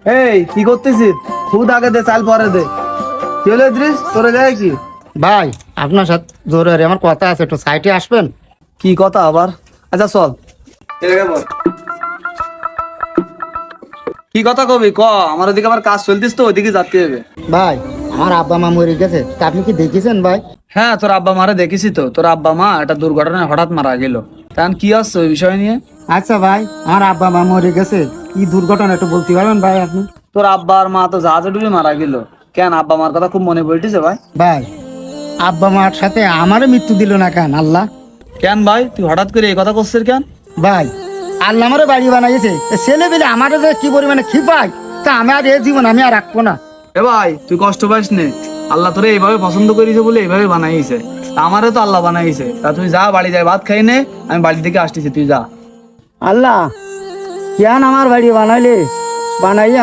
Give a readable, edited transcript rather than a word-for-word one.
এই কি করতেছিস? খুদ আগে দে, চাল পরে দে। কি হলো ইদ্রিস, তোরে যায় কি? ভাই আপনার সাথে জরুরি আমার কথা আছে, একটু সাইটে আসবেন। কি কথা আবার? আচ্ছা চল। কি কথা কবি ক, আমার ওদিকে আবার কাজ চলতিস তো, ওইদিকে যেতে হবে। ভাই আমার আব্বা মা মরে গেছে, তা আপনি কি দেখেছেন ভাই? হ্যাঁ, তোর আব্বা মারে দেখিস তো। তোর আব্বা মা একটা দুর্ঘটনায় হঠাৎ মারা গেল। তখন কি আসছে ওই বিষয় নিয়ে? আচ্ছা ভাই, আমার আব্বা মা মরে গেছে, কি দুর্ঘটনা একটু বলতে পারবেন ভাই আপনি? তোর আব্বা আর মা তো জাহাজে ডুবে মারা গেল। কেন, আব্বা মার কথা খুব মনে পড়তেছে ভাই? ভাই আব্বা মার সাথে আমারও মৃত্যু দিল না কেন আল্লাহ? কেন ভাই, তুই হঠাৎ করে এই কথা করছিস কেন? ভাই আল্লাহ আমারও বাড়ি বানাইছে, ছেলে পেলে আমারও যে কি পরিমাণে খিপায়, তা আমি আর এই জীবন আমি আর রাখবো না। এ ভাই, তুই কষ্ট পাইস নে। আল্লাহ তোরে এইভাবে পছন্দ করেছে বলে এইভাবে বানাইছে। তা আমারও তো আল্লাহ বানাইছে। তা তুই যা, বাড়ি যাই ভাত খাই নে। আমি বাড়ি থেকে আসতেছি, তুই যা। আল্লাহ কেন আমার বাড়ি বানাইলে, বানাইয়া